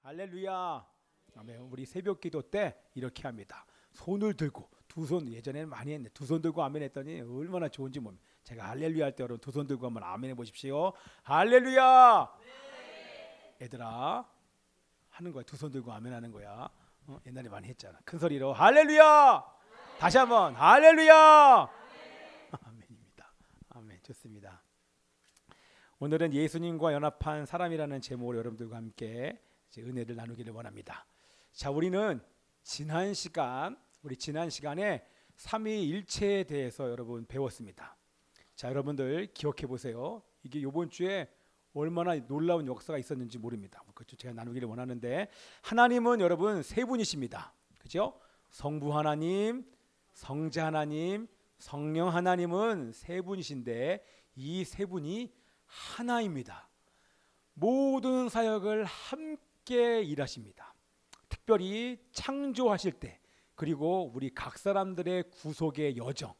할렐루야. 아멘. 우리 새벽 기도 때 이렇게 합니다. 손을 들고 두 손, 예전에는 많이 했는데 두 손 들고 아멘 했더니 얼마나 좋은지 뭡니다. 제가 할렐루야 할 때 여러분 두 손 들고 한번 아멘 해보십시오. 할렐루야. 얘들아 하는 거야. 두 손 들고 아멘 하는 거야. 옛날에 많이 했잖아. 큰 소리로 할렐루야. 다시 한번 할렐루야. 아멘입니다. 아멘. 좋습니다. 오늘은 예수님과 연합한 사람이라는 제목으로 여러분들과 함께 은혜를 나누기를 원합니다. 자, 우리는 지난 시간에 삼위일체에 대해서 여러분 배웠습니다. 자, 여러분들 기억해 보세요. 이게 이번 주에 얼마나 놀라운 역사가 있었는지 모릅니다. 그렇죠? 제가 나누기를 원하는데 하나님은 여러분 세 분이십니다. 그죠? 성부 하나님, 성자 하나님, 성령 하나님은 세 분이신데 이 세 분이 하나입니다. 모든 사역을 함께 일하십니다. 특별히 창조하실 때, 그리고 우리 각 사람들의 구속의 여정,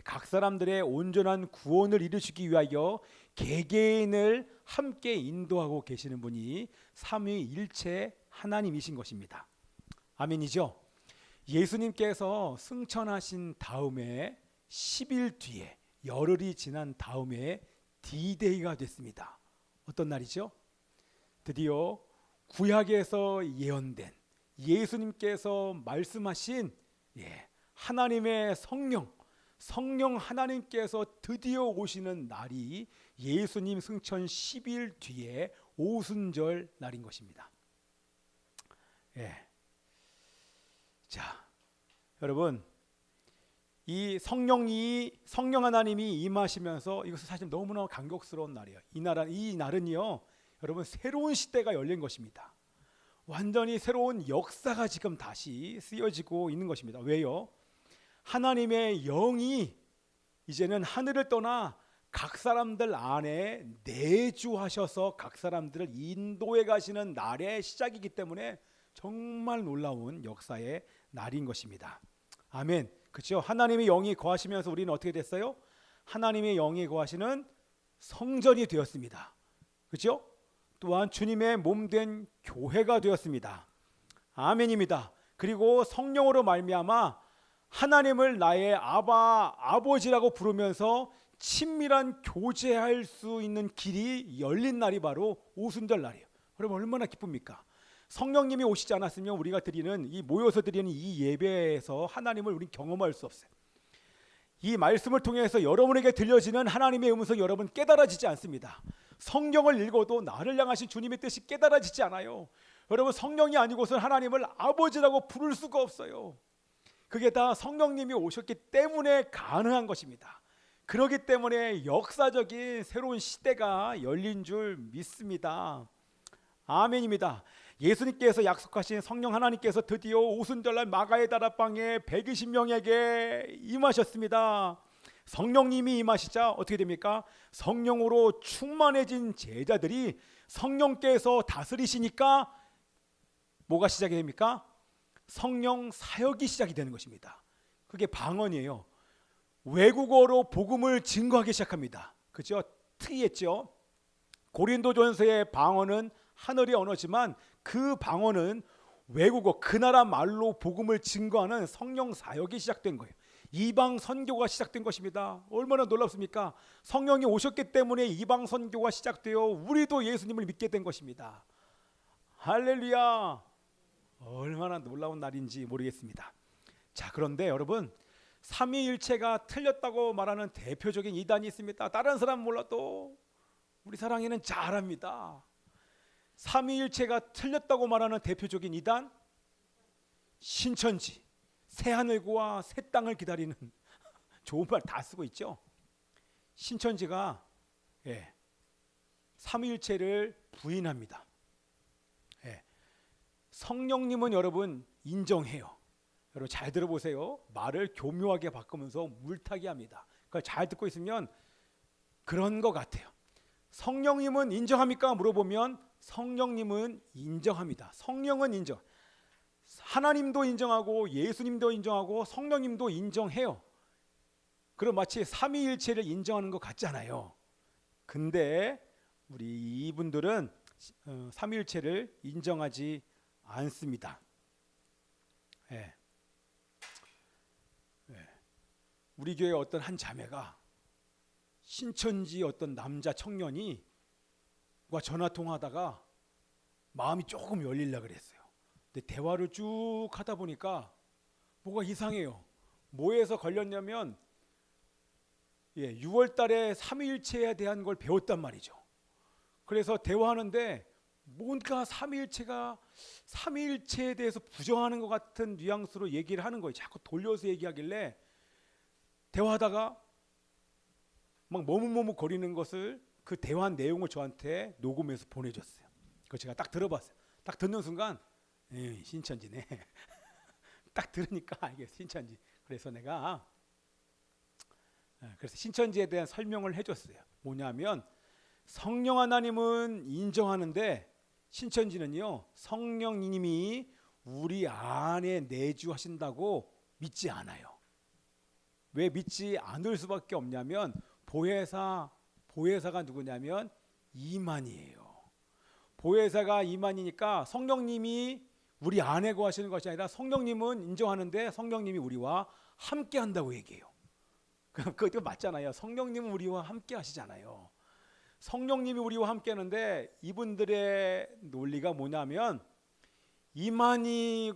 각 사람들의 온전한 구원을 이루시기 위하여 개개인을 함께 인도하고 계시는 분이 삼위일체 하나님이신 것입니다. 아멘이죠? 예수님께서 승천하신 다음에 10일 뒤에, 열흘이 지난 다음에 D-Day가 됐습니다. 어떤 날이죠? 드디어 구약에서 예언된 예수님께서 말씀하신 하나님의 성령 하나님께서 드디어 오시는 날이 예수님 승천 10일 뒤에 오순절 날인 것입니다. 자, 여러분, 이 성령 하나님이 임하시면서 이것은 사실 너무나 감격스러운 날이에요. 이 날은요, 여러분 새로운 시대가 열린 것입니다. 완전히 새로운 역사가 지금 다시 쓰여지고 있는 것입니다. 왜요? 하나님의 영이 이제는 하늘을 떠나 각 사람들 안에 내주하셔서 각 사람들을 인도해 가시는 날의 시작이기 때문에 정말 놀라운 역사의 날인 것입니다. 아멘. 그렇죠? 하나님의 영이 거하시면서 우리는 어떻게 됐어요? 하나님의 영이 거하시는 성전이 되었습니다. 그렇죠? 또한 주님의 몸된 교회가 되었습니다. 아멘입니다. 그리고 성령으로 말미암아 하나님을 나의 아버지라고 부르면서 친밀한 교제할 수 있는 길이 열린 날이 바로 오순절 날이에요. 여러분 얼마나 기쁩니까? 성령님이 오시지 않았으면 우리가 모여서 드리는 이 예배에서 하나님을 우리는 경험할 수 없어요. 이 말씀을 통해서 여러분에게 들려지는 하나님의 음성이 여러분 깨달아지지 않습니다. 성경을 읽어도 나를 향하신 주님의 뜻이 깨달아지지 않아요. 여러분 성령이 아니고서는 하나님을 아버지라고 부를 수가 없어요. 그게 다 성령님이 오셨기 때문에 가능한 것입니다. 그렇기 때문에 역사적인 새로운 시대가 열린 줄 믿습니다. 아멘입니다. 예수님께서 약속하신 성령 하나님께서 드디어 오순절날 마가의 다락방에 120명에게 임하셨습니다. 성령님이 임하시자 어떻게 됩니까? 성령으로 충만해진 제자들이 성령께서 다스리시니까 뭐가 시작이 됩니까? 성령 사역이 시작이 되는 것입니다. 그게 방언이에요. 외국어로 복음을 증거하기 시작합니다. 그죠? 특이했죠? 고린도전서의 방언은 하늘의 언어지만 그 방언은 외국어, 그 나라 말로 복음을 증거하는 성령 사역이 시작된 거예요. 이방 선교가 시작된 것입니다. 얼마나 놀랍습니까? 성령이 오셨기 때문에 이방 선교가 시작되어 우리도 예수님을 믿게 된 것입니다. 할렐루야! 얼마나 놀라운 날인지 모르겠습니다. 자, 그런데 여러분 삼위일체가 틀렸다고 말하는 대표적인 이단이 있습니다. 다른 사람 몰라도 우리 사랑이는 잘 압니다. 삼위일체가 틀렸다고 말하는 대표적인 이단, 신천지, 새하늘과 새 땅을 기다리는 좋은 말 다 쓰고 있죠. 신천지가 삼위일체를 부인합니다. 성령님은 여러분 인정해요. 여러분 잘 들어보세요. 말을 교묘하게 바꾸면서 물타기 합니다. 그러니까 잘 듣고 있으면 그런 것 같아요. 성령님은 인정합니까? 물어보면 성령님은 인정합니다. 성령은 인정. 하나님도 인정하고 예수님도 인정하고 성령님도 인정해요. 그럼 마치 삼위일체를 인정하는 것 같잖아요. 근데 우리 이분들은 삼위일체를 인정하지 않습니다. 예. 예. 우리 교회 어떤 한 자매가 신천지 어떤 남자 청년이 과 전화 통화하다가 마음이 조금 열리려 그랬어요. 근데 대화를 쭉 하다 보니까 뭐가 이상해요. 뭐에서 걸렸냐면 6월 달에 삼위일체에 대한 걸 배웠단 말이죠. 그래서 대화하는데 뭔가 삼위일체에 대해서 부정하는 것 같은 뉘앙스로 얘기를 하는 거예요. 자꾸 돌려서 얘기하길래 대화하다가 막 머뭇머뭇 거리는 것을 그 대화한 내용을 저한테 녹음해서 보내줬어요. 그거 제가 딱 들어봤어요. 딱 듣는 순간 신천지네. 딱 들으니까 이게 신천지. 그래서 내가 신천지에 대한 설명을 해줬어요. 뭐냐면 성령 하나님은 인정하는데 신천지는요 성령님이 우리 안에 내주하신다고 믿지 않아요. 왜 믿지 않을 수밖에 없냐면 보혜사가 누구냐면 이만이에요. 보혜사가 이만이니까 성령님이 우리 안에 거하시는 것이 아니라 성령님은 인정하는데 성령님이 우리와 함께 한다고 얘기해요. 그거 맞잖아요. 성령님은 우리와 함께 하시잖아요. 성령님이 우리와 함께 하는데 이분들의 논리가 뭐냐면 이만희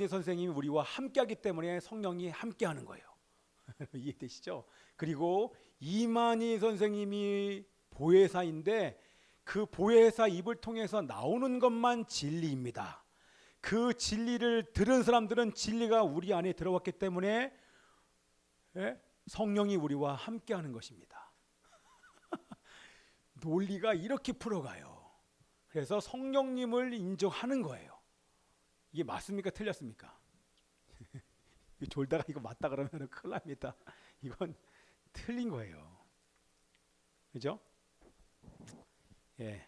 선생님이 우리와 함께 하기 때문에 성령이 함께 하는 거예요. 이해되시죠? 그리고 이만희 선생님이 보혜사인데 그 보혜사 입을 통해서 나오는 것만 진리입니다. 그 진리를 들은 사람들은 진리가 우리 안에 들어왔기 때문에 성령이 우리와 함께 하는 것입니다. 논리가 이렇게 풀어가요. 그래서 성령님을 인정하는 거예요. 이게 맞습니까? 틀렸습니까? 졸다가 이거 맞다 그러면 큰일 납니다. 이건 틀린 거예요. 그죠? 예.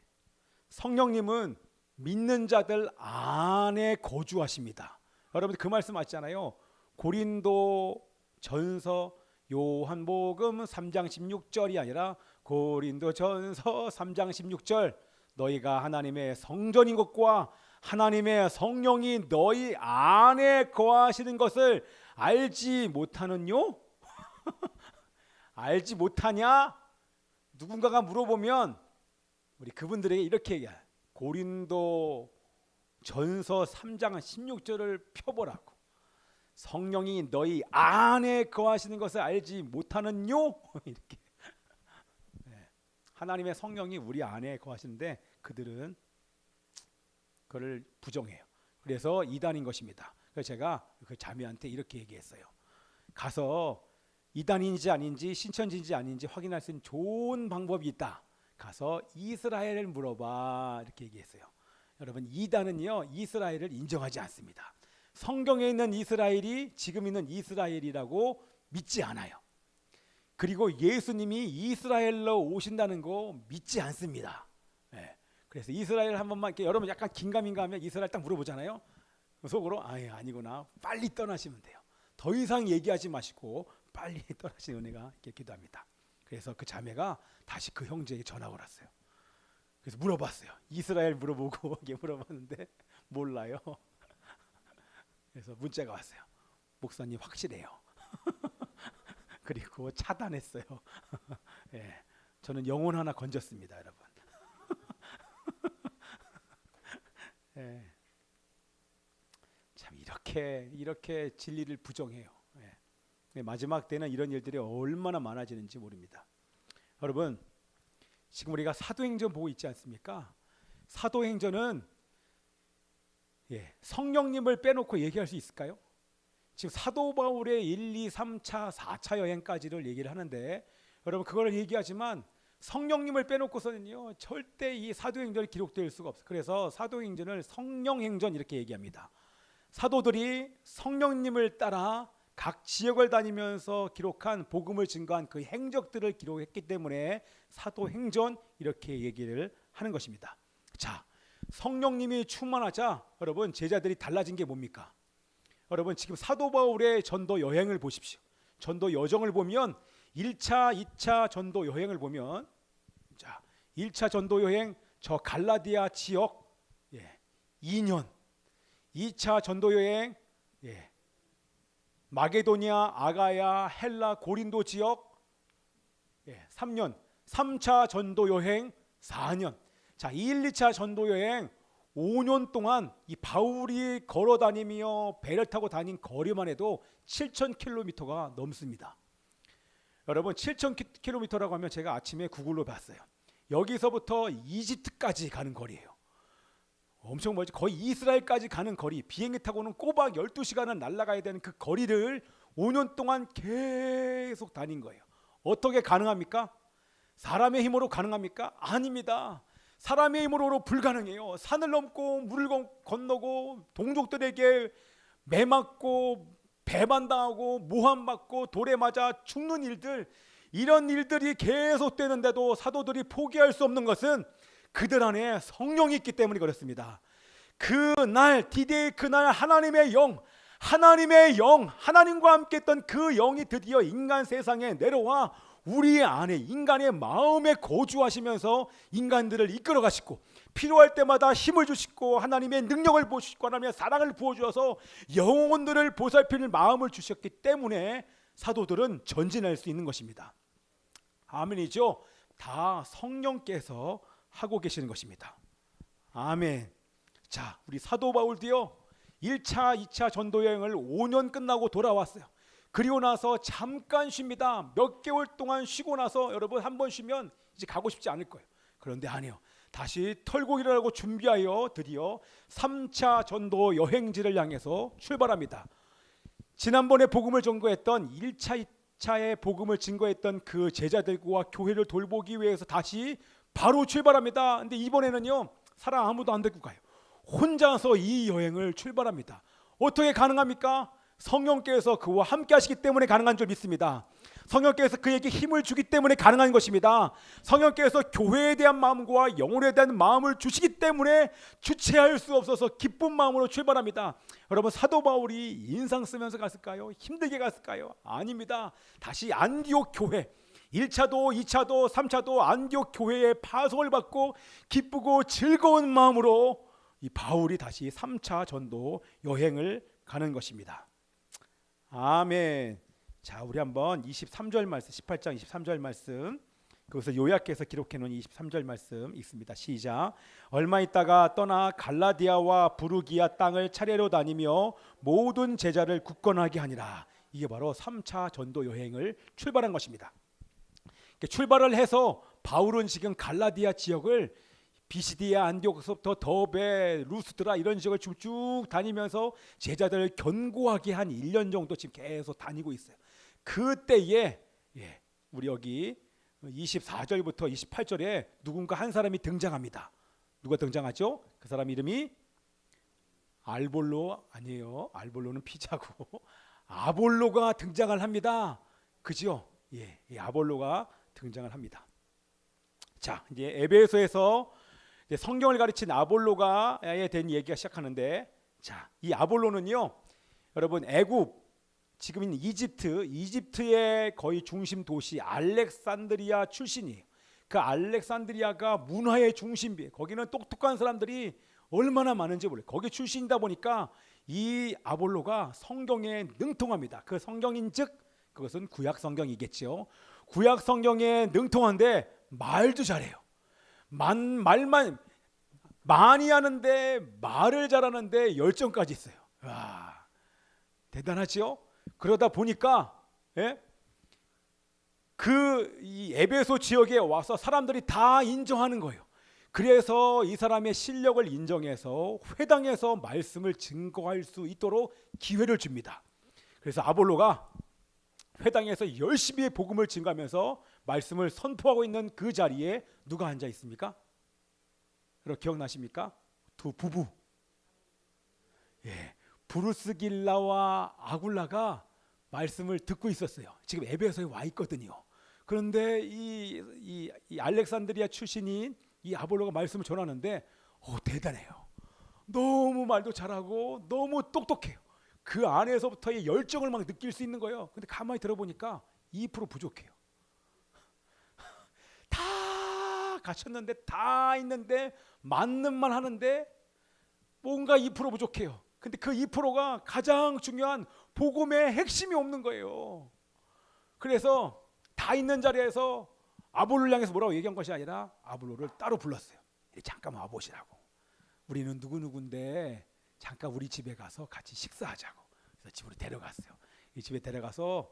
성령님은 믿는 자들 안에 거주하십니다. 여러분 그 말씀 맞잖아요. 고린도 전서 요한복음 3장 16절이 아니라 고린도 전서 3장 16절 너희가 하나님의 성전인 것과 하나님의 성령이 너희 안에 거하시는 것을 알지 못하느뇨? 알지 못하냐? 누군가가 물어보면 우리 그분들에게 이렇게 얘기해요. 고린도 전서 3장 16절을 펴보라고. 성령이 너희 안에 거하시는 것을 알지 못하느뇨? 이렇게. 하나님의 성령이 우리 안에 거하시는데 그들은 그걸 부정해요. 그래서 이단인 것입니다. 그래서 제가 그 자매한테 이렇게 얘기했어요. 가서 이단인지 아닌지 신천지인지 아닌지 확인할 수 있는 좋은 방법이 있다. 가서 이스라엘을 물어봐. 이렇게 얘기했어요. 여러분 이단은요 이스라엘을 인정하지 않습니다. 성경에 있는 이스라엘이 지금 있는 이스라엘이라고 믿지 않아요. 그리고 예수님이 이스라엘로 오신다는 거 믿지 않습니다. 그래서 이스라엘 한 번만 이렇게 여러분 약간 긴가민가하면 이스라엘 딱 물어보잖아요. 속으로 아니구나. 빨리 떠나시면 돼요. 더 이상 얘기하지 마시고 빨리 떠나시는 은혜가 이렇게 기도합니다. 그래서 그 자매가 다시 그 형제에게 전화가 왔어요. 그래서 물어봤어요. 이스라엘 물어보고 이게 물어봤는데 몰라요. 그래서 문자가 왔어요. 목사님 확실해요. 그리고 차단했어요. 예, 저는 영혼 하나 건졌습니다, 여러분. 예, 참 이렇게 진리를 부정해요. 예. 마지막 때는 이런 일들이 얼마나 많아지는지 모릅니다. 여러분, 지금 우리가 사도행전 보고 있지 않습니까? 사도행전은 성령님을 빼놓고 얘기할 수 있을까요? 지금 사도 바울의 1, 2, 3차, 4차 여행까지를 얘기를 하는데 여러분 그걸 얘기하지만 성령님을 빼놓고서는요 절대 이 사도행전이 기록될 수가 없어요. 그래서 사도행전을 성령행전 이렇게 얘기합니다. 사도들이 성령님을 따라 각 지역을 다니면서 기록한 복음을 증거한 그 행적들을 기록했기 때문에 사도행전 이렇게 얘기를 하는 것입니다. 자, 성령님이 충만하자 여러분 제자들이 달라진 게 뭡니까? 여러분 지금 사도 바울의 전도 여행을 보십시오. 전도 여정을 보면 1차, 2차 전도 여행을 보면 자, 1차 전도 여행 저 갈라디아 지역 2년, 2차 전도 여행 마게도니아, 아가야, 헬라, 고린도 지역 3년, 3차 전도 여행 4년. 자, 1, 2차 전도 여행 5년 동안 이 바울이 걸어 다니며 배를 타고 다닌 거리만 해도 7,000km가 넘습니다. 여러분 7,000km라고 하면 제가 아침에 구글로 봤어요. 여기서부터 이집트까지 가는 거리예요. 엄청 멀지. 거의 이스라엘까지 가는 거리. 비행기 타고는 꼬박 12시간은 날아가야 되는 그 거리를 5년 동안 계속 다닌 거예요. 어떻게 가능합니까? 사람의 힘으로 가능합니까? 아닙니다. 사람의 힘으로 불가능해요. 산을 넘고 물을 건너고 동족들에게 매맞고 배반당하고 모함받고 돌에 맞아 죽는 일들, 이런 일들이 계속되는데도 사도들이 포기할 수 없는 것은 그들 안에 성령이 있기 때문에 그렇습니다. 그날 디데이, 그날 하나님의 영, 하나님과 함께 했던 그 영이 드디어 인간 세상에 내려와 우리 안에, 인간의 마음에 거주하시면서 인간들을 이끌어 가시고 필요할 때마다 힘을 주시고 하나님의 능력을 보시고 하나님의 사랑을 부어주어서 영혼들을 보살필 마음을 주셨기 때문에 사도들은 전진할 수 있는 것입니다. 아멘이죠. 다 성령께서 하고 계시는 것입니다. 아멘. 자, 우리 사도 바울도요 1차, 2차 전도 여행을 5년 끝나고 돌아왔어요. 그리고 나서 잠깐 쉽니다. 몇 개월 동안 쉬고 나서 여러분 한 번 쉬면 이제 가고 싶지 않을 거예요. 그런데 아니요. 다시 털고 일어나고 준비하여 드디어 3차 전도 여행지를 향해서 출발합니다. 지난번에 복음을 전거했던 1차, 2차의 복음을 증거했던 그 제자들과 교회를 돌보기 위해서 다시 바로 출발합니다. 근데 이번에는요 사람 아무도 안 데리고 가요. 혼자서 이 여행을 출발합니다. 어떻게 가능합니까? 성령께서 그와 함께 하시기 때문에 가능한 줄 믿습니다. 성령께서 그에게 힘을 주기 때문에 가능한 것입니다. 성령께서 교회에 대한 마음과 영혼에 대한 마음을 주시기 때문에 주체할 수 없어서 기쁜 마음으로 출발합니다. 여러분 사도 바울이 인상 쓰면서 갔을까요? 힘들게 갔을까요? 아닙니다. 다시 안디옥 교회, 1차도 2차도 3차도 안디옥 교회의 파송을 받고 기쁘고 즐거운 마음으로 이 바울이 다시 3차 전도 여행을 가는 것입니다. 아멘. 자, 우리 한번 23절 말씀, 18장 23절 말씀, 그것을 요약해서 기록해 놓은 23절 말씀 읽습니다. 시작. 얼마 있다가 떠나 갈라디아와 부르기아 땅을 차례로 다니며 모든 제자를 굳건하게 하니라. 이게 바로 3차 전도 여행을 출발한 것입니다. 출발을 해서 바울은 지금 갈라디아 지역을 비시디아, 안디옥서부터 더베, 루스드라 이런 지역을 쭉 다니면서 제자들을 견고하게 한 1년 정도 지금 계속 다니고 있어요. 그때에 우리 여기 24절부터 28절에 누군가 한 사람이 등장합니다. 누가 등장하죠? 그 사람 이름이 알볼로 아니에요. 알볼로는 피자고 아볼로가 등장을 합니다. 그죠? 이 아볼로가 등장을 합니다. 자, 이제 에베소에서 성경을 가르친 아볼로가에 대한 얘기가 시작하는데, 자, 이 아볼로는요, 여러분 애굽, 지금은 이집트의 거의 중심 도시 알렉산드리아 출신이에요. 그 알렉산드리아가 문화의 중심지, 거기는 똑똑한 사람들이 얼마나 많은지 몰라요. 거기 출신이다 보니까 이 아볼로가 성경에 능통합니다. 그 성경인즉 그것은 구약 성경이겠죠. 구약 성경에 능통한데 말도 잘해요. 말만 많이 하는데 말을 잘하는데 열정까지 있어요. 와, 대단하죠? 그러다 보니까 이 에베소 지역에 와서 사람들이 다 인정하는 거예요. 그래서 이 사람의 실력을 인정해서 회당에서 말씀을 증거할 수 있도록 기회를 줍니다. 그래서 아볼로가 회당에서 열심히 복음을 증거하면서 말씀을 선포하고 있는 그 자리에 누가 앉아 있습니까? 여러분 기억나십니까? 두 부부, 브루스길라와 아굴라가 말씀을 듣고 있었어요. 지금 에베소에 와 있거든요. 그런데 이 알렉산드리아 출신인 이 아볼로가 말씀을 전하는데 대단해요. 너무 말도 잘하고 너무 똑똑해요. 그 안에서부터의 열정을 막 느낄 수 있는 거예요. 근데 가만히 들어보니까 2% 부족해요. 다 갖췄는데, 다 있는데 맞는 말 하는데 뭔가 2% 부족해요. 근데 그 2%가 가장 중요한 복음의 핵심이 없는 거예요. 그래서 다 있는 자리에서 아볼로를 향해서 뭐라고 얘기한 것이 아니라 아볼로를 따로 불렀어요. 잠깐 와보시라고. 우리는 누구누구인데 잠깐 우리 집에 가서 같이 식사하자고. 그래서 집으로 데려갔어요. 이 집에 데려가서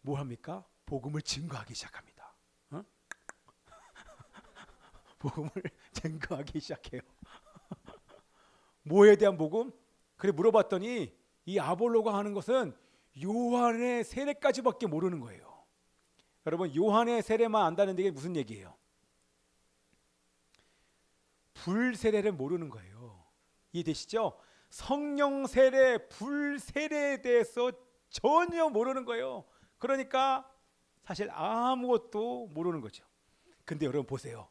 뭐 합니까? 복음을 증거하기 시작합니다. 어? 복음을 증거하기 시작해요. 뭐에 대한 복음? 그래 물어봤더니 이 아볼로가 하는 것은 요한의 세례까지밖에 모르는 거예요. 여러분, 요한의 세례만 안다는 게 무슨 얘기예요? 불세례를 모르는 거예요. 이해되시죠? 성령 세례, 불세례에 대해서 전혀 모르는 거예요. 그러니까 사실 아무것도 모르는 거죠. 근데 여러분 보세요.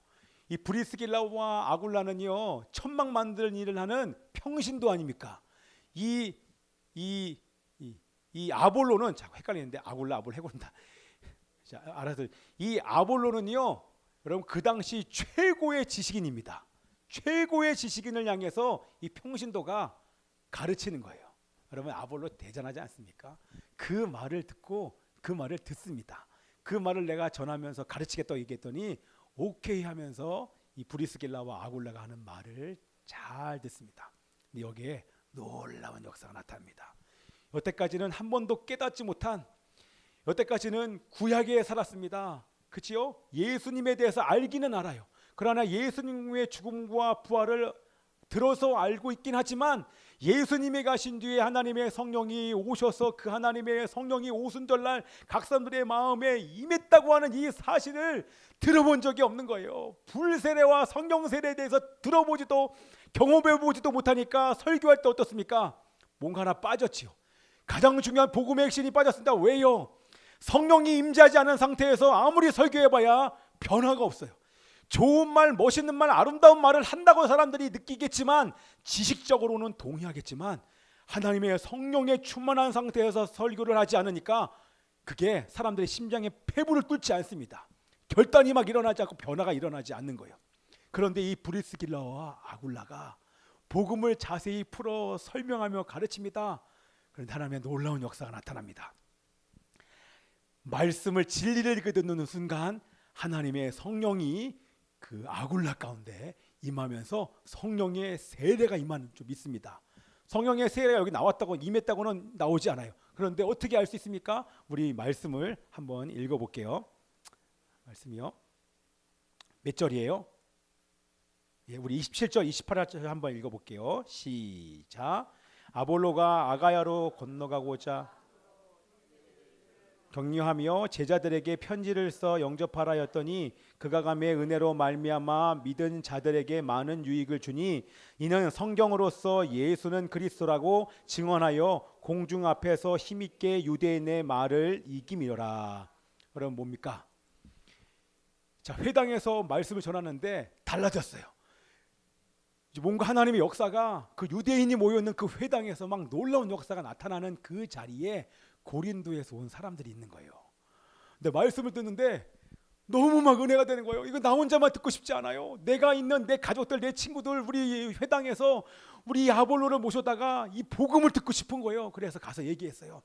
이 브리스길라와 아굴라는요, 천막 만드는 일을 하는 평신도 아닙니까? 이 아볼로는 자꾸 헷갈리는데 아굴라 아볼 해본다. 자, 알아서 이 아볼로는요, 여러분 그 당시 최고의 지식인입니다. 최고의 지식인을 향해서 이 평신도가 가르치는 거예요. 여러분 아볼로 대단하지 않습니까? 그 말을 듣고 그 말을 듣습니다. 그 말을 내가 전하면서 가르치겠다고 얘기했더니 오케이 하면서 이 브리스길라와 아굴라가 하는 말을 잘 듣습니다. 근데 여기에 놀라운 역사가 나타납니다. 여태까지는 한 번도 깨닫지 못한, 여태까지는 구약에 살았습니다. 그치요? 예수님에 대해서 알기는 알아요. 그러나 예수님의 죽음과 부활을 들어서 알고 있긴 하지만 예수님이 가신 뒤에 하나님의 성령이 오셔서 그 하나님의 성령이 오순절날 각 사람들의 마음에 임했다고 하는 이 사실을 들어본 적이 없는 거예요. 불세례와 성령 세례에 대해서 들어보지도 경험해보지도 못하니까 설교할 때 어떻습니까? 뭔가 하나 빠졌지요. 가장 중요한 복음의 핵심이 빠졌습니다. 왜요? 성령이 임재하지 않은 상태에서 아무리 설교해봐야 변화가 없어요. 좋은 말, 멋있는 말, 아름다운 말을 한다고 사람들이 느끼겠지만, 지식적으로는 동의하겠지만 하나님의 성령에 충만한 상태에서 설교를 하지 않으니까 그게 사람들의 심장에 폐부를 뚫지 않습니다. 결단이 막 일어나지 않고 변화가 일어나지 않는 거예요. 그런데 이 브리스길라와 아굴라가 복음을 자세히 풀어 설명하며 가르칩니다. 그런데 하나님의 놀라운 역사가 나타납니다. 말씀을 진리를 듣는 순간 하나님의 성령이 그 아굴라 가운데 임하면서 성령의 세례가 임하는 줄 믿습니다. 성령의 세례가 여기 나왔다고 임했다고는 나오지 않아요. 그런데 어떻게 알 수 있습니까? 우리 말씀을 한번 읽어볼게요. 말씀이요. 몇 절이에요? 예, 우리 27절, 28절 한번 읽어볼게요. 시작. 아볼로가 아가야로 건너가고자 격려하며 제자들에게 편지를 써 영접하라였더니 그가 감의 은혜로 말미암아 믿은 자들에게 많은 유익을 주니 이는 성경으로서 예수는 그리스도라고 증언하여 공중 앞에서 힘있게 유대인의 말을 이기미라. 여러분 뭡니까? 자, 회당에서 말씀을 전하는데 달라졌어요. 뭔가 하나님의 역사가 그 유대인이 모여있는 그 회당에서 막 놀라운 역사가 나타나는 그 자리에 고린도에서 온 사람들이 있는 거예요. 근데 말씀을 듣는데 너무 막 은혜가 되는 거예요. 이거 나 혼자만 듣고 싶지 않아요. 내가 있는 내 가족들, 내 친구들, 우리 회당에서 우리 아볼로를 모셔다가 이 복음을 듣고 싶은 거예요. 그래서 가서 얘기했어요.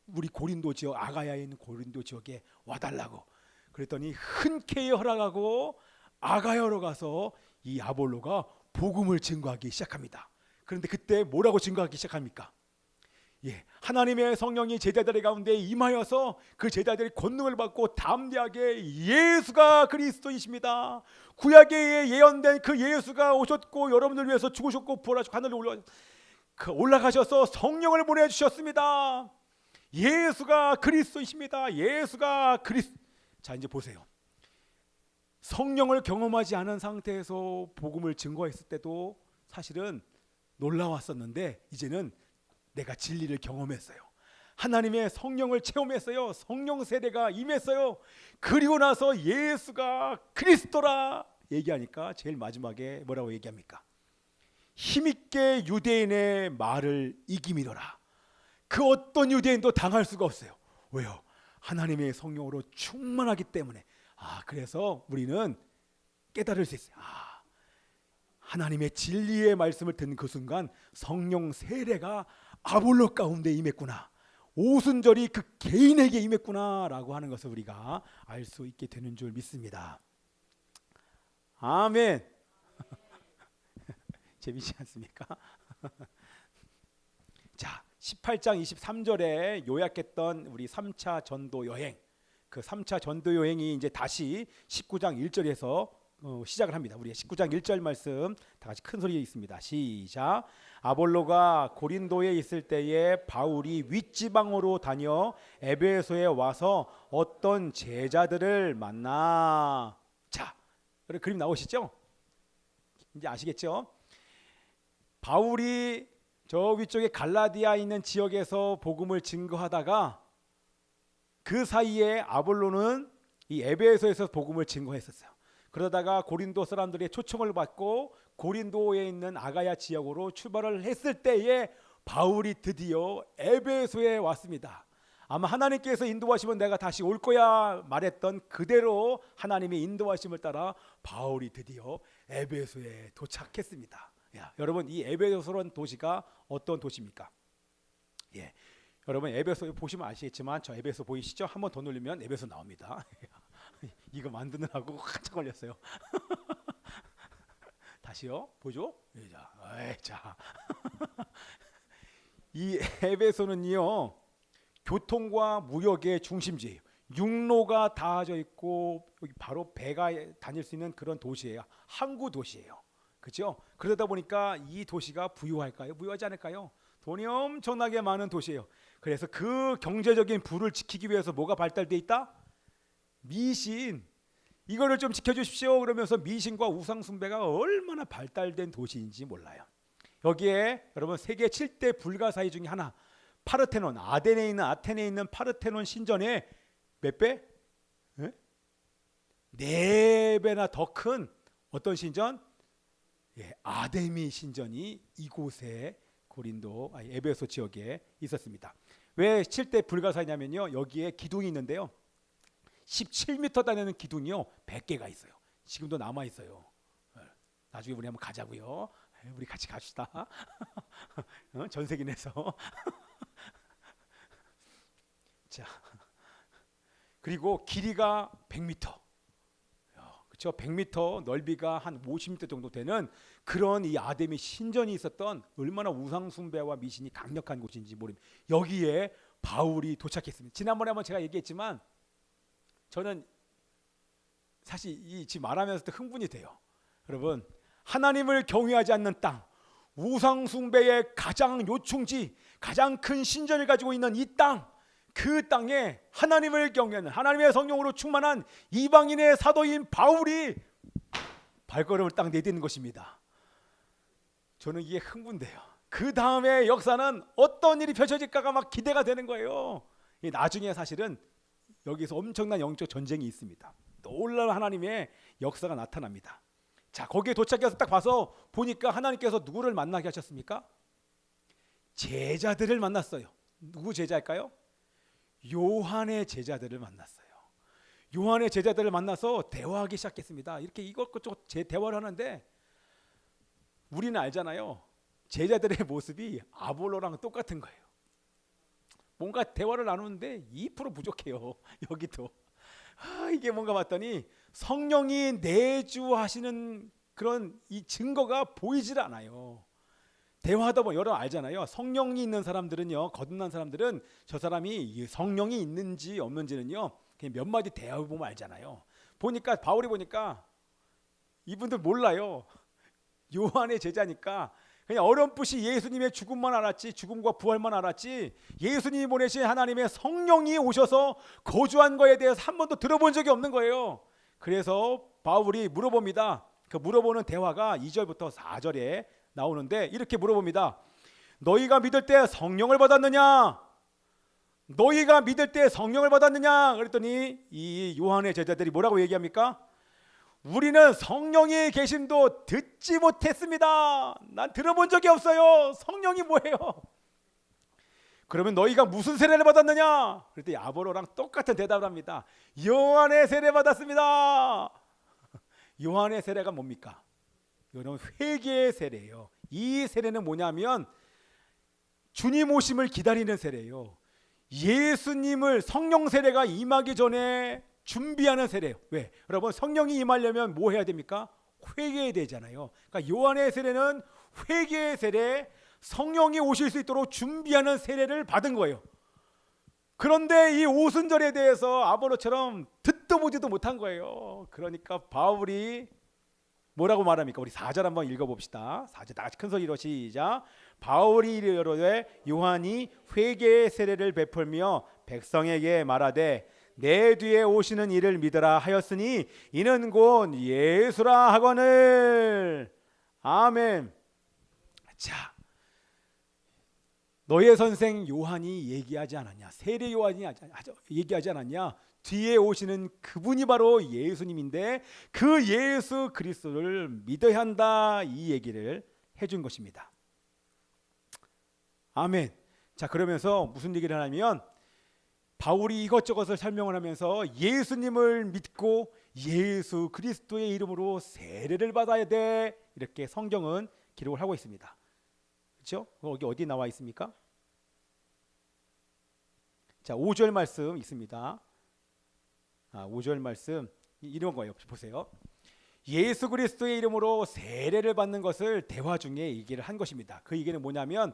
우리 고린도 지역, 아가야에 있는 고린도 지역에 와달라고. 그랬더니 흔쾌히 허락하고 아가야로 가서 이 아볼로가 복음을 증거하기 시작합니다. 그런데 그때 뭐라고 증거하기 시작합니까? 예, 하나님의 성령이 제자들 가운데 임하여서 그 제자들이 권능을 받고 담대하게 예수가 그리스도이십니다. 구약에 예언된 그 예수가 오셨고 여러분을 위해서 죽으셨고 부활하시고 하늘로 올라가셔서 성령을 보내주셨습니다. 예수가 그리스도이십니다. 예수가 그리스도. 자, 이제 보세요. 성령을 경험하지 않은 상태에서 복음을 증거했을 때도 사실은 놀라웠었는데 이제는 내가 진리를 경험했어요. 하나님의 성령을 체험했어요. 성령 세례가 임했어요. 그리고 나서 예수가 그리스도라 얘기하니까 제일 마지막에 뭐라고 얘기합니까? 힘있게 유대인의 말을 이기미로라. 그 어떤 유대인도 당할 수가 없어요. 왜요? 하나님의 성령으로 충만하기 때문에. 그래서 우리는 깨달을 수 있어요. 하나님의 진리의 말씀을 듣는 그 순간 성령 세례가 아볼로 가운데 임했구나, 오순절이 그 개인에게 임했구나라고 하는 것을 우리가 알 수 있게 되는 줄 믿습니다. 아멘. 재미있지 않습니까? 자, 18장 23절에 요약했던 우리 3차 전도 여행, 그 3차 전도 여행이 이제 다시 19장 1절에서 시작을 합니다. 우리 19장 1절 말씀 다 같이 큰 소리에 있습니다. 시작. 아볼로가 고린도에 있을 때에 바울이 윗지방으로 다녀 에베소에 와서 어떤 제자들을 만나. 자, 그림 나오시죠? 이제 아시겠죠? 바울이 저 위쪽에 갈라디아 있는 지역에서 복음을 증거하다가 그 사이에 아볼로는 이 에베소에서 복음을 증거했었어요. 그러다가 고린도 사람들의 초청을 받고 고린도에 있는 아가야 지역으로 출발을 했을 때에 바울이 드디어 에베소에 왔습니다. 아마 하나님께서 인도하시면 내가 다시 올 거야 말했던 그대로 하나님의 인도하심을 따라 바울이 드디어 에베소에 도착했습니다. 여러분, 이 에베소라는 도시가 어떤 도시입니까? 여러분, 에베소 보시면 아시겠지만 저 에베소 보이시죠? 한번 더 누르면 에베소 나옵니다. 이거 만드느라고 한참 걸렸어요. 다시요. 보죠. 자, 이 에베소는요, 교통과 무역의 중심지예요. 육로가 닿아져 있고 여기 바로 배가 다닐 수 있는 그런 도시예요. 항구 도시예요. 그렇죠? 그러다 보니까 이 도시가 부유할까요? 부유하지 않을까요? 돈이 엄청나게 많은 도시예요. 그래서 그 경제적인 부를 지키기 위해서 뭐가 발달돼 있다? 미신. 이거를 좀 지켜주십시오 그러면서 미신과 우상 숭배가 얼마나 발달된 도시인지 몰라요. 여기에 여러분 세계 7대 불가사의 중에 하나, 파르테논, 아테네에 있는 파르테논 신전에 몇 배? 4배나 더 큰 어떤 신전? 아데미 신전이 이곳에 고린도 에베소 지역에 있었습니다. 왜 7대 불가사냐면요, 여기에 기둥이 있는데요, 17m 다니는 기둥이요 100개가 있어요. 지금도 남아 있어요. 나중에 우리 한번 가자고요. 우리 같이 갑시다. 전세기 내서. 자, 그리고 길이가 100m, 그렇죠? 100m, 넓이가 한 50m 정도 되는 그런 이 아데미 신전이 있었던, 얼마나 우상 숭배와 미신이 강력한 곳인지 모릅니다. 여기에 바울이 도착했습니다. 지난번에 한번 제가 얘기했지만 저는 사실 이 지금 말하면서도 흥분이 돼요. 여러분, 하나님을 경외하지 않는 땅, 우상 숭배의 가장 요충지, 가장 큰 신전을 가지고 있는 이 땅, 그 땅에 하나님을 경외하는, 하나님의 성령으로 충만한 이방인의 사도인 바울이 발걸음을 딱 내딛는 것입니다. 저는 이게 흥분돼요. 그 다음에 역사는 어떤 일이 펼쳐질까가 막 기대가 되는 거예요. 나중에 사실은 여기서 엄청난 영적 전쟁이 있습니다. 놀라운 하나님의 역사가 나타납니다. 자, 거기에 도착해서 딱 봐서 보니까 하나님께서 누구를 만나게 하셨습니까? 제자들을 만났어요. 누구 제자일까요? 요한의 제자들을 만났어요. 요한의 제자들을 만나서 대화하기 시작했습니다. 이렇게 이것저것 대화를 하는데 우리는 알잖아요. 제자들의 모습이 아볼로랑 똑같은 거예요. 뭔가 대화를 나누는데 2% 부족해요. 여기도. 이게 뭔가 봤더니 성령이 내주하시는 그런 이 증거가 보이질 않아요. 대화하다 보면 여러분 알잖아요. 성령이 있는 사람들은요, 거듭난 사람들은 저 사람이 성령이 있는지 없는지는요 그냥 몇 마디 대화해 보면 알잖아요. 보니까 바울이 보니까 이분들 몰라요. 요한의 제자니까 그냥 어렴풋이 예수님의 죽음만 알았지, 죽음과 부활만 알았지, 예수님이 보내신 하나님의 성령이 오셔서 거주한 거에 대해서 한 번도 들어본 적이 없는 거예요. 그래서 바울이 물어봅니다. 그 물어보는 대화가 2절부터 4절에 나오는데 이렇게 물어봅니다. 너희가 믿을 때 성령을 받았느냐? 너희가 믿을 때 성령을 받았느냐? 그랬더니 이 요한의 제자들이 뭐라고 얘기합니까? 우리는 성령이 계심도 듣지 못했습니다. 난 들어본 적이 없어요. 성령이 뭐예요? 그러면 너희가 무슨 세례를 받았느냐? 그랬더니 아볼로랑 똑같은 대답을 합니다. 요한의 세례 받았습니다. 요한의 세례가 뭡니까? 이건 회개의 세례예요. 이 세례는 뭐냐면 주님 오심을 기다리는 세례예요. 예수님을 성령 세례가 임하기 전에 준비하는 세례예요. 왜? 여러분 성령이 임하려면 뭐 해야 됩니까? 회개해야 되잖아요. 그러니까 요한의 세례는 회개의 세례, 성령이 오실 수 있도록 준비하는 세례를 받은 거예요. 그런데 이 오순절에 대해서 아보로처럼 듣도 보지도 못한 거예요. 그러니까 바울이 뭐라고 말합니까? 우리 4절 한번 읽어봅시다. 4절 다 같이 큰 소리로 시작. 바울이 이르되 요한이 회개의 세례를 베풀며 백성에게 말하되 내 뒤에 오시는 이를 믿으라 하였으니 이는 곧 예수라 하거늘. 아멘. 자, 너의 선생 요한이 얘기하지 않았냐? 세례 요한이 얘기하지 않았냐? 뒤에 오시는 그분이 바로 예수님인데 그 예수 그리스도를 믿어야 한다, 이 얘기를 해준 것입니다. 아멘. 자, 그러면서 무슨 얘기를 하냐면 바울이 이것저것을 설명을 하면서 예수님을 믿고 예수 그리스도의 이름으로 세례를 받아야 돼, 이렇게 성경은 기록을 하고 있습니다. 그렇죠? 여기 어디 나와 있습니까? 자, 5절 말씀 있습니다. 5절 말씀 이런 거예요. 보세요. 예수 그리스도의 이름으로 세례를 받는 것을 대화 중에 얘기를 한 것입니다. 그 얘기는 뭐냐면,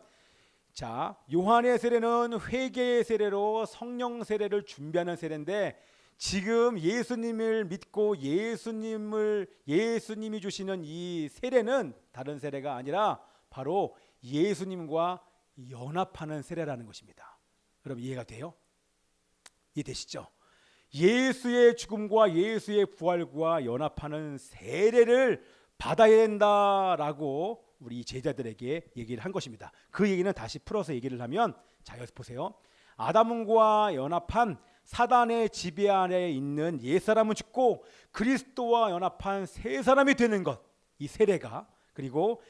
자, 요한의 세례는 회개의 세례로 성령 세례를 준비하는 세례인데 지금 예수님을 믿고 예수님이 주시는 이 세례는 다른 세례가 아니라 바로 예수님과 연합하는 세례라는 것입니다. 여러분 이해가 돼요? 이해되시죠? 예수의 죽음과 예수의 부활과 연합하는 세례를 받아야 된다라고 우리 제자들에게 얘기를 한 것입니다. 그 얘기는 다시 풀어서 얘기를 하면, 자, 여기서 보세요. 아담과 연합한 사단의 지배 아래 있는 옛사람은 죽고 그리스도와 연합한 새 사람이 되는 것, 이 세례가. 그리고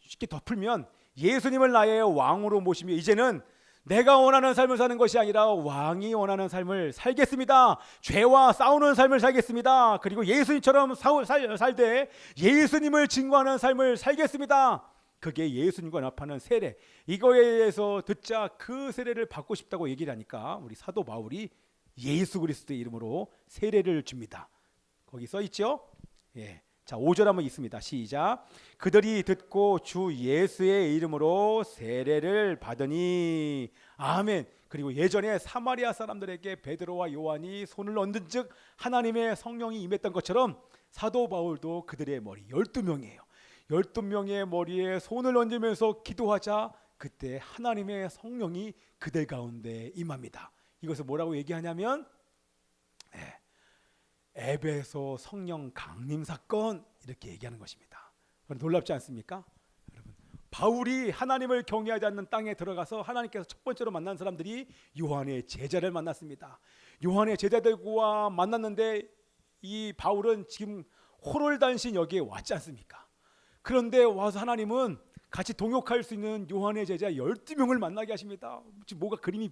쉽게 덮으면 예수님을 나의 왕으로 모시며 이제는 내가 원하는 삶을 사는 것이 아니라 왕이 원하는 삶을 살겠습니다. 죄와 싸우는 삶을 살겠습니다. 그리고 예수님처럼 살되 예수님을 증거하는 삶을 살겠습니다. 그게 예수님과 연합하는 세례. 이거에 대해서 듣자 그 세례를 받고 싶다고 얘기를 하니까 우리 사도 바울이 예수 그리스도의 이름으로 세례를 줍니다. 거기 써 있죠? 예. 자, 5절 한번 있습니다. 시작. 그들이 듣고 주 예수의 이름으로 세례를 받으니. 아멘. 그리고 예전에 사마리아 사람들에게 베드로와 요한이 손을 얹은 즉 하나님의 성령이 임했던 것처럼 사도 바울도 그들의 머리 12명이에요. 12명의 머리에 손을 얹으면서 기도하자 그때 하나님의 성령이 그들 가운데 임합니다. 이것을 뭐라고 얘기하냐면 에베소 성령 강림 사건, 이렇게 얘기하는 것입니다. 놀랍지 않습니까? 여러분, 바울이 하나님을 경외하지 않는 땅에 들어가서 하나님께서 첫 번째로 만난 사람들이 요한의 제자를 만났습니다. 요한의 제자들과 만났는데 이 바울은 지금 호롤단신 여기에 왔지 않습니까? 그런데 와서 하나님은 같이 동역할 수 있는 요한의 제자 12명을 만나게 하십니다. 지금 뭐가 그림이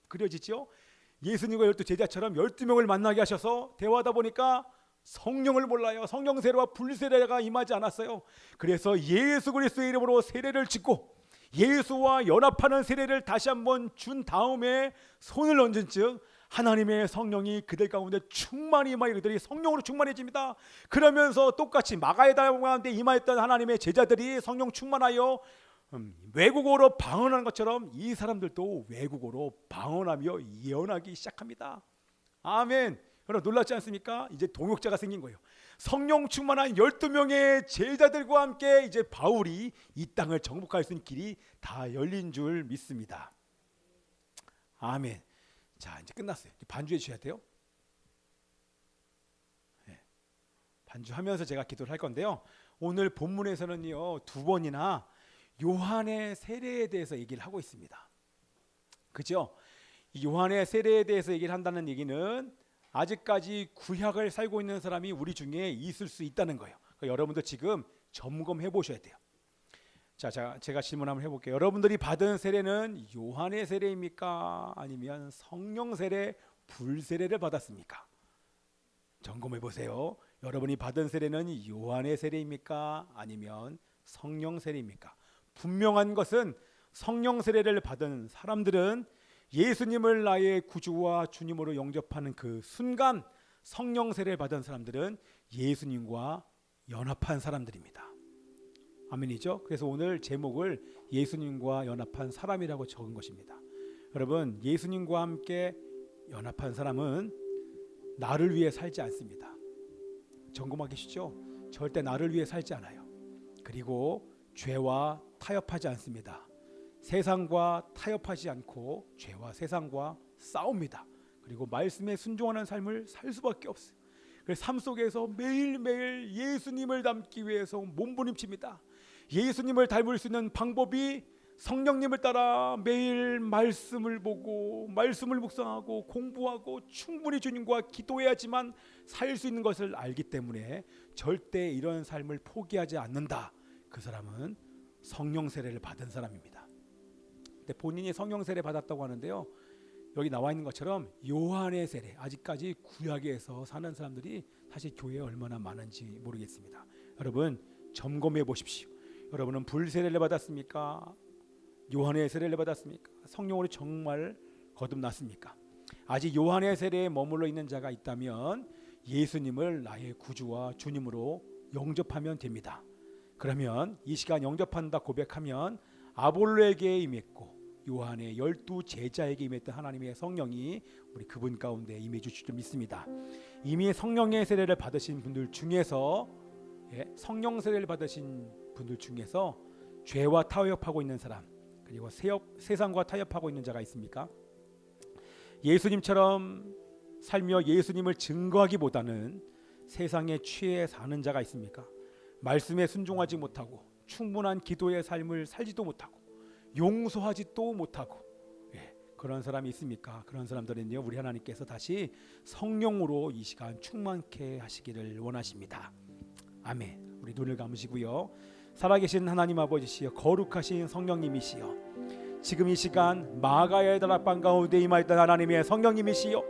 그려지죠? 예수님과 12제자처럼 12명을 만나게 하셔서 대화하다 보니까 성령을 몰라요. 성령 세례와 불세례가 임하지 않았어요. 그래서 예수 그리스도의 이름으로 세례를 짓고 예수와 연합하는 세례를 다시 한번 준 다음에 손을 얹은 즉 하나님의 성령이 그들 가운데 충만히 임하여 그들이 성령으로 충만해집니다. 그러면서 똑같이 마가의 달 가운데 임하였던 하나님의 제자들이 성령 충만하여 외국어로 방언하는 것처럼 이 사람들도 외국어로 방언하며 예언하기 시작합니다. 아멘. 여러분 놀랍지 않습니까? 이제 동역자가 생긴 거예요. 성령 충만한 12명의 제자들과 함께 이제 바울이 이 땅을 정복할 수 있는 길이 다 열린 줄 믿습니다. 아멘. 자, 이제 끝났어요. 반주해 주셔야 돼요. 네. 반주하면서 제가 기도를 할 건데요. 오늘 본문에서는요 2번이나 요한의 세례에 대해서 얘기를 하고 있습니다. 그죠? 요한의 세례에 대해서 얘기를 한다는 얘기는 아직까지 구약을 살고 있는 사람이 우리 중에 있을 수 있다는 거예요. 그러니까 여러분도 지금 점검해 보셔야 돼요. 자, 제가 질문 한번 해볼게요. 여러분들이 받은 세례는 요한의 세례입니까? 아니면 성령 세례, 불세례를 받았습니까? 점검해 보세요. 여러분이 받은 세례는 요한의 세례입니까? 아니면 성령 세례입니까? 분명한 것은 성령 세례를 받은 사람들은 예수님을 나의 구주와 주님으로 영접하는 그 순간 성령 세례를 받은 사람들은 예수님과 연합한 사람들입니다. 아멘이죠? 그래서 오늘 제목을 예수님과 연합한 사람이라고 적은 것입니다. 여러분, 예수님과 함께 연합한 사람은 나를 위해 살지 않습니다. 점검하기 계시죠? 절대 나를 위해 살지 않아요. 그리고 죄와 타협하지 않습니다. 세상과 타협하지 않고 죄와 세상과 싸웁니다. 그리고 말씀에 순종하는 삶을 살 수밖에 없어요. 그래서 삶 속에서 매일매일 예수님을 닮기 위해서 몸부림칩니다. 예수님을 닮을 수 있는 방법이 성령님을 따라 매일 말씀을 보고 말씀을 묵상하고 공부하고 충분히 주님과 기도해야지만 살 수 있는 것을 알기 때문에 절대 이런 삶을 포기하지 않는다. 그 사람은 성령 세례를 받은 사람입니다. 근데 본인이 성령 세례 받았다고 하는데요, 여기 나와 있는 것처럼 요한의 세례, 아직까지 구약에서 사는 사람들이 사실 교회에 얼마나 많은지 모르겠습니다. 여러분 점검해 보십시오. 여러분은 불 세례를 받았습니까? 요한의 세례를 받았습니까? 성령으로 정말 거듭났습니까? 아직 요한의 세례에 머물러 있는 자가 있다면 예수님을 나의 구주와 주님으로 영접하면 됩니다. 그러면 이 시간 영접한다 고백하면 아볼로에게 임했고 요한의 12 제자에게 임했던 하나님의 성령이 우리 그분 가운데 임해 주실 줄 믿습니다. 이미 성령의 세례를 받으신 분들 중에서 성령 세례를 받으신 분들 중에서 죄와 타협하고 있는 사람, 그리고 세상과 타협하고 있는 자가 있습니까? 예수님처럼 살며 예수님을 증거하기보다는 세상에 취해 사는 자가 있습니까? 말씀에 순종하지 못하고 충분한 기도의 삶을 살지도 못하고 용서하지도 못하고 그런 사람이 있습니까? 그런 사람들은요, 우리 하나님께서 다시 성령으로 이 시간 충만케 하시기를 원하십니다. 아멘. 우리 눈을 감으시고요. 살아계신 하나님 아버지시여, 거룩하신 성령님이시여, 지금 이 시간 마가의 다락방 가운데 임하였던 하나님의 성령님이시여,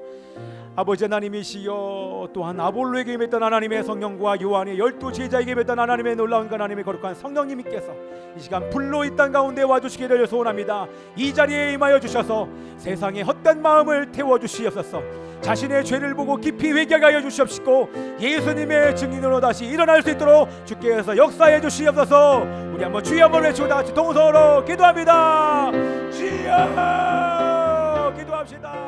아버지 하나님이시여, 또한 아볼로에게 임했던 하나님의 성령과 요한의 12 제자에게 임했던 하나님의 놀라운 하나님의 거룩한 성령님께서 이 시간 불로 이 땅 가운데 와주시기를 소원합니다. 이 자리에 임하여 주셔서 세상의 헛된 마음을 태워주시옵소서. 자신의 죄를 보고 깊이 회개하게 하여 주시옵시고 예수님의 증인으로 다시 일어날 수 있도록 주께서 역사해 주시옵소서. 우리 한번 주여 한번 외치고 다 같이 동서로 기도합니다. 주여 기도합시다.